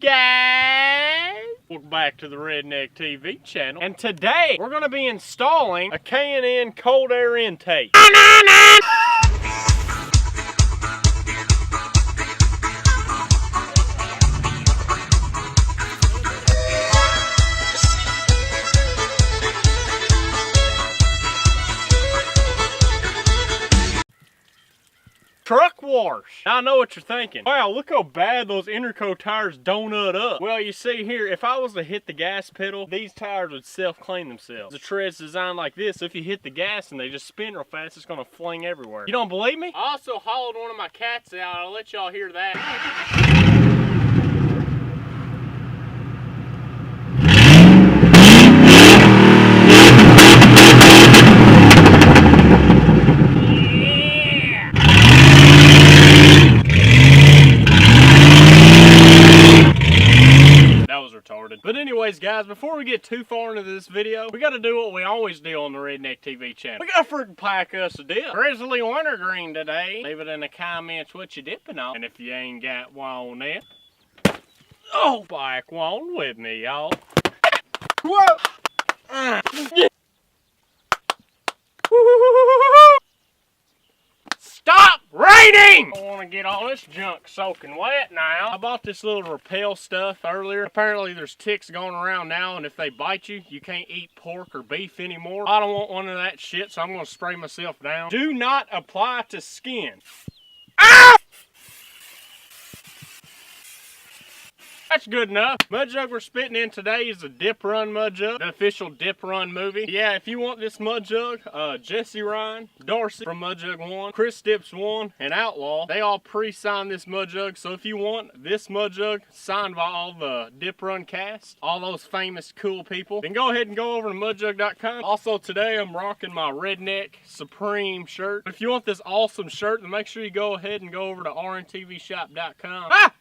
guys? Welcome back to the Redneck TV channel. And today, we're going to be installing a K&N cold air intake. Truck wash. Now I know what you're thinking. Wow, look how bad those Interco tires donut up. Well, you see here, if I was to hit the gas pedal, these tires would self-clean themselves. The tread's designed like this, so if you hit the gas and they just spin real fast, it's gonna fling everywhere. You don't believe me? I also hauled one of my cats out. I'll let y'all hear that. But anyways, guys, before we get too far into this video, we gotta do what we always do on the Redneck TV channel. We gotta freaking pack us a dip. Grizzly wintergreen today. Leave it in the comments what you dipping on. And if you ain't got one yet, oh, back one with me, y'all. Whoa! Stop raining! I want to get all this junk soaking wet now. I bought this little repel stuff earlier. Apparently there's ticks going around now, and if they bite you, you can't eat pork or beef anymore. I don't want one of that shit, so I'm going to spray myself down. Do not apply to skin. Ah! That's good enough. Mud jug we're spitting in today is the Dip Run mud jug, the official Dip Run movie. Yeah, if you want this mud jug, Jesse Ryan, Dorsey from Mud Jug 1, Chris Dips 1, and Outlaw, they all pre-signed this mud jug. So if you want this mud jug signed by all the Dip Run cast, all those famous cool people, then go ahead and go over to mudjug.com. Also today I'm rocking my Redneck Supreme shirt. If you want this awesome shirt, then make sure you go ahead and go over to RNTVshop.com. Ah!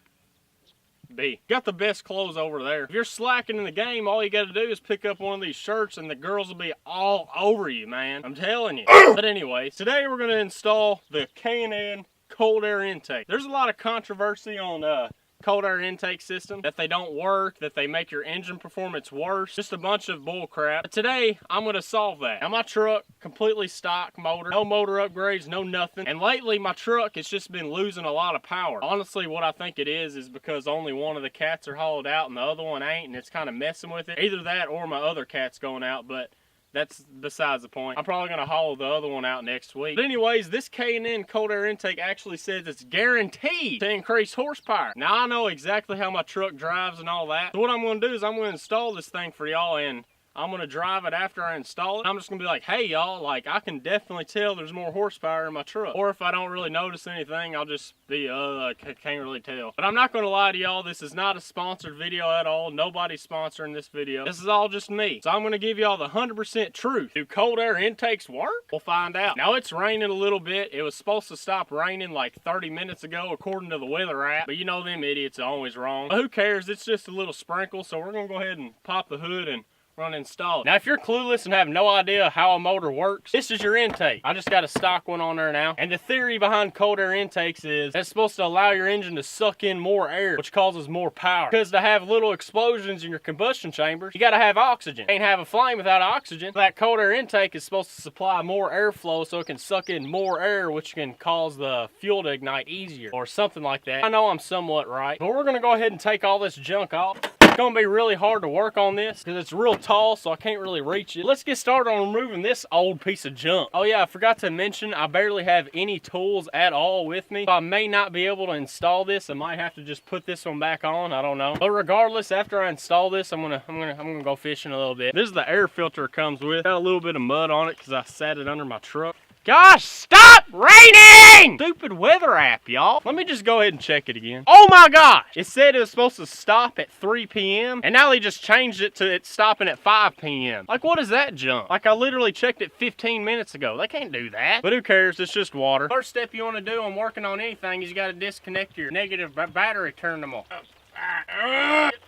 Got the best clothes over there. If you're slacking in the game, all you got to do is pick up one of these shirts and the girls will be all over you, man. I'm telling you. But anyways, today we're going to install the K&N cold air intake. There's a lot of controversy on cold air intake system, that they don't work, that they make your engine performance worse, just a bunch of bull crap. But today I'm going to solve that. Now my truck, completely stock motor, no motor upgrades, no nothing, and lately my truck has just been losing a lot of power. Honestly, what I think it is because only one of the cats are hauled out and the other one ain't, and it's kind of messing with it. Either that or my other cat's going out, but that's besides the point. I'm probably going to haul the other one out next week. But anyways, this K&N cold air intake actually says it's guaranteed to increase horsepower. Now, I know exactly how my truck drives and all that. So what I'm going to do is I'm going to install this thing for y'all, and I'm going to drive it after I install it. I'm just going to be like, hey, y'all, like, I can definitely tell there's more horsepower in my truck. Or if I don't really notice anything, I'll just be, I can't really tell. But I'm not going to lie to y'all. This is not a sponsored video at all. Nobody's sponsoring this video. This is all just me. So I'm going to give y'all the 100% truth. Do cold air intakes work? We'll find out. Now, it's raining a little bit. It was supposed to stop raining like 30 minutes ago, according to the weather app. But you know them idiots are always wrong. But who cares? It's just a little sprinkle. So we're going to go ahead and pop the hood and run install it. Now if you're clueless and have no idea how a motor works, this is your intake. I just got a stock one on there now. And the theory behind cold air intakes is it's supposed to allow your engine to suck in more air, which causes more power. Because to have little explosions in your combustion chambers, you gotta have oxygen. Can't have a flame without oxygen. That cold air intake is supposed to supply more airflow so it can suck in more air, which can cause the fuel to ignite easier or something like that. I know I'm somewhat right, but we're gonna go ahead and take all this junk off. It's gonna be really hard to work on this because it's real tall, so I can't really reach it. Let's get started on removing this old piece of junk. Oh yeah, I forgot to mention, I barely have any tools at all with me, so I may not be able to install this. I might have to just put this one back on, I don't know. But regardless, after I install this, I'm gonna go fishing a little bit. This is the air filter it comes with. Got a little bit of mud on it because I sat it under my truck. Gosh, stop raining! Stupid weather app, y'all. Let me just go ahead and check it again. Oh my gosh! It said it was supposed to stop at 3 p.m. and now they just changed it to it stopping at 5 p.m. Like, what is that junk? Like, I literally checked it 15 minutes ago. They can't do that. But who cares? It's just water. First step you want to do on working on anything is you got to disconnect your negative battery terminal.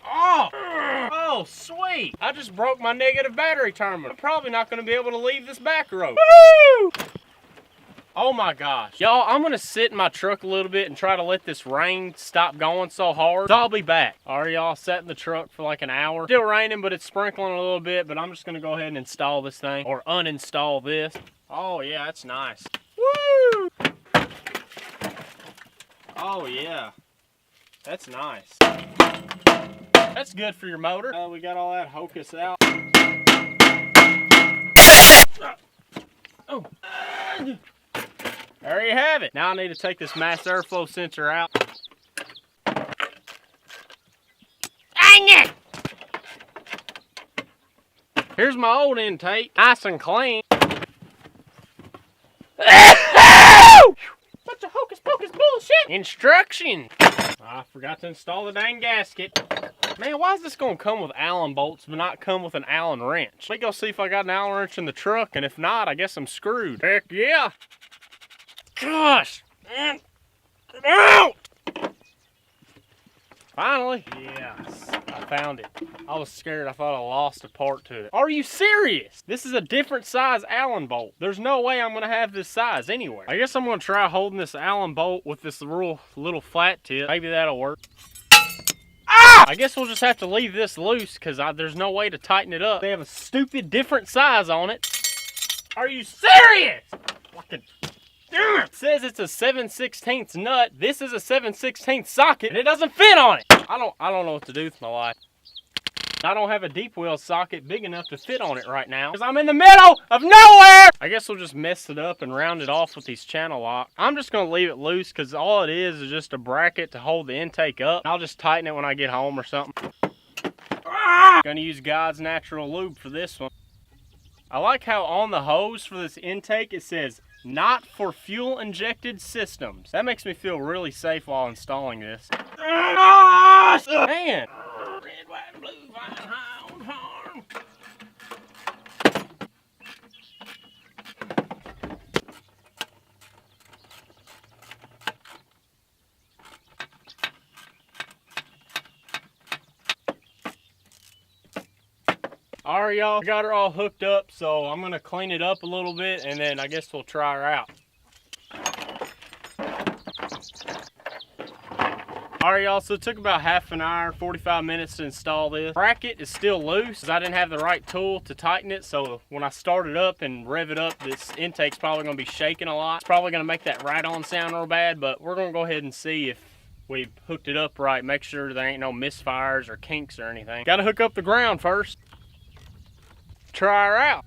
Oh, sweet. I just broke my negative battery terminal. I'm probably not going to be able to leave this back road. Woo! Oh my gosh. Y'all, I'm gonna sit in my truck a little bit and try to let this rain stop going so hard. So I'll be back. All right, y'all, sat in the truck for like an hour. Still raining, but it's sprinkling a little bit, but I'm just gonna go ahead and install this thing, or uninstall this. Oh yeah, that's nice. Woo! Oh yeah, that's nice. That's good for your motor. We got all that hocus out. Oh. There you have it. Now I need to take this mass airflow sensor out. Here's my old intake, nice and clean. Bunch of hocus pocus bullshit. Instruction. I forgot to install the dang gasket. Man, why is this gonna come with Allen bolts but not come with an Allen wrench? Let me go see if I got an Allen wrench in the truck, and if not, I guess I'm screwed. Heck yeah. Gosh, man, get out! Finally, yes, I found it. I was scared. I thought I lost a part to it. Are you serious? This is a different size Allen bolt. There's no way I'm gonna have this size anywhere. I guess I'm gonna try holding this Allen bolt with this little flat tip. Maybe that'll work. Ah! I guess we'll just have to leave this loose because there's no way to tighten it up. They have a stupid different size on it. Are you serious? Fucking. It says it's a 7/16 nut. This is a 7/16 socket, and it doesn't fit on it. I don't know what to do with my life. I don't have a deep well socket big enough to fit on it right now because I'm in the middle of nowhere. I guess we'll just mess it up and round it off with these channel locks. I'm just gonna leave it loose because all it is just a bracket to hold the intake up. I'll just tighten it when I get home or something. Gonna use God's natural lube for this one. I like how on the hose for this intake it says not for fuel injected systems. That makes me feel really safe while installing this. Man. Red, white, and blue, fine, high on farm. Alright, y'all, I got her all hooked up, so I'm gonna clean it up a little bit and then I guess we'll try her out. Alright, y'all, so it took about half an hour, 45 minutes to install this. Bracket is still loose because I didn't have the right tool to tighten it, so when I start it up and rev it up, this intake's probably gonna be shaking a lot. It's probably gonna make that right-on sound real bad, but we're gonna go ahead and see if we've hooked it up right. Make sure there ain't no misfires or kinks or anything. Gotta hook up the ground first. Try her out.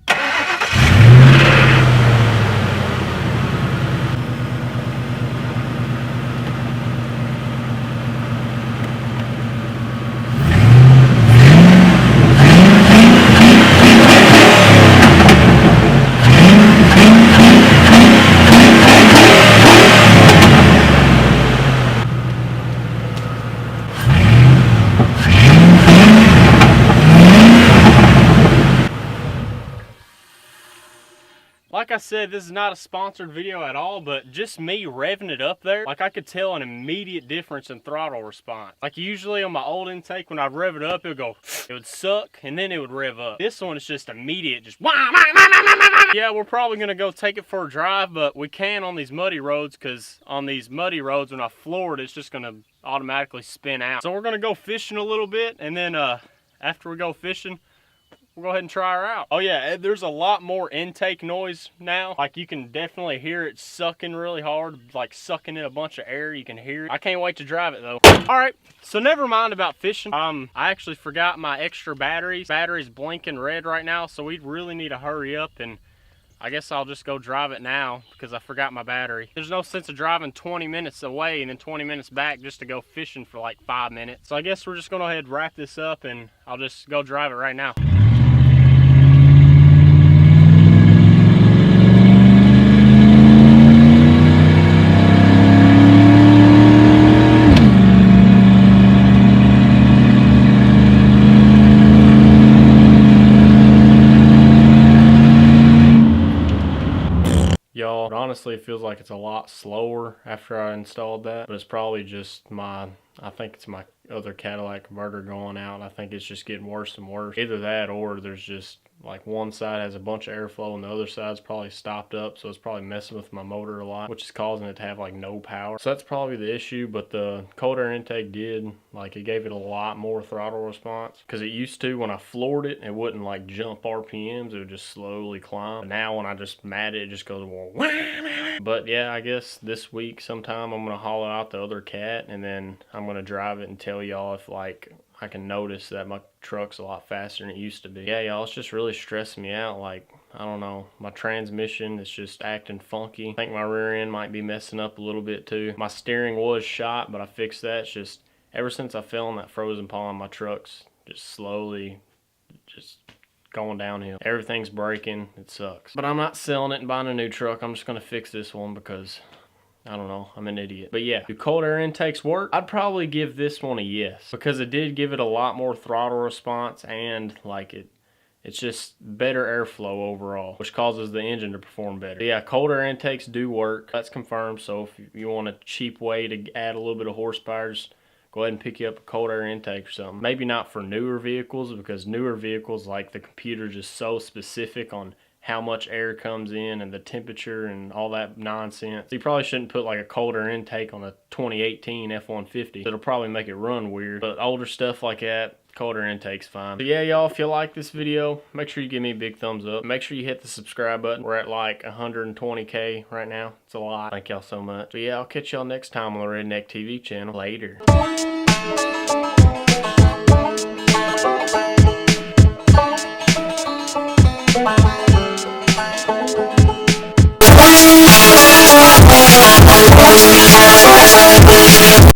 Like I said, this is not a sponsored video at all, but just me revving it up there, like I could tell an immediate difference in throttle response. Like usually on my old intake, when I'd rev it up, it would suck, and then it would rev up. This one is just immediate, just yeah, we're probably gonna go take it for a drive, but we can on these muddy roads, because on these muddy roads, when I floor it, it's just gonna automatically spin out. So we're gonna go fishing a little bit, and then after we go fishing, we'll go ahead and try her out. Oh yeah, there's a lot more intake noise now. Like you can definitely hear it sucking really hard, like sucking in a bunch of air. You can hear it. I can't wait to drive it though. All right, so never mind about fishing. I actually forgot my extra batteries. Battery's blinking red right now, so we really need to hurry up, and I guess I'll just go drive it now because I forgot my battery. There's no sense of driving 20 minutes away and then 20 minutes back just to go fishing for like 5 minutes. So I guess we're just gonna go ahead and wrap this up and I'll just go drive it right now. Y'all, honestly, it feels like it's a lot slower after I installed that, but it's probably just I think it's my other Cadillac converter going out. I think it's just getting worse and worse. Either that or there's just like one side has a bunch of airflow and the other side's probably stopped up, so it's probably messing with my motor a lot, which is causing it to have like no power. So that's probably the issue. But the cold air intake did, like, it gave it a lot more throttle response, because it used to, when I floored it, it wouldn't like jump RPMs, it would just slowly climb. But now when I just mat it, it just goes wah. But yeah, I guess this week sometime I'm gonna hollow out the other cat, and then I'm gonna drive it and tell y'all if like I can notice that my truck's a lot faster than it used to be. Yeah, y'all, it's just really stressing me out. Like, I don't know, my transmission is just acting funky. I think my rear end might be messing up a little bit too. My steering was shot, but I fixed that. It's just, ever since I fell in that frozen pond, my truck's just slowly just going downhill. Everything's breaking, it sucks. But I'm not selling it and buying a new truck. I'm just gonna fix this one because I don't know, I'm an idiot. But yeah, do cold air intakes work? I'd probably give this one a yes, because it did give it a lot more throttle response, and like it's just better airflow overall, which causes the engine to perform better. But yeah, cold air intakes do work. That's confirmed. So if you want a cheap way to add a little bit of horsepower, just go ahead and pick you up a cold air intake or something. Maybe not for newer vehicles, because newer vehicles, like, the computer's just so specific on how much air comes in and the temperature and all that nonsense. So you probably shouldn't put like a cold air intake on a 2018 F-150. It'll probably make it run weird. But older stuff like that, cold air intake's fine. So yeah, y'all, if you like this video, make sure you give me a big thumbs up. Make sure you hit the subscribe button. We're at like 120K right now. It's a lot. Thank y'all so much. So yeah, I'll catch y'all next time on the Redneck TV channel. Later.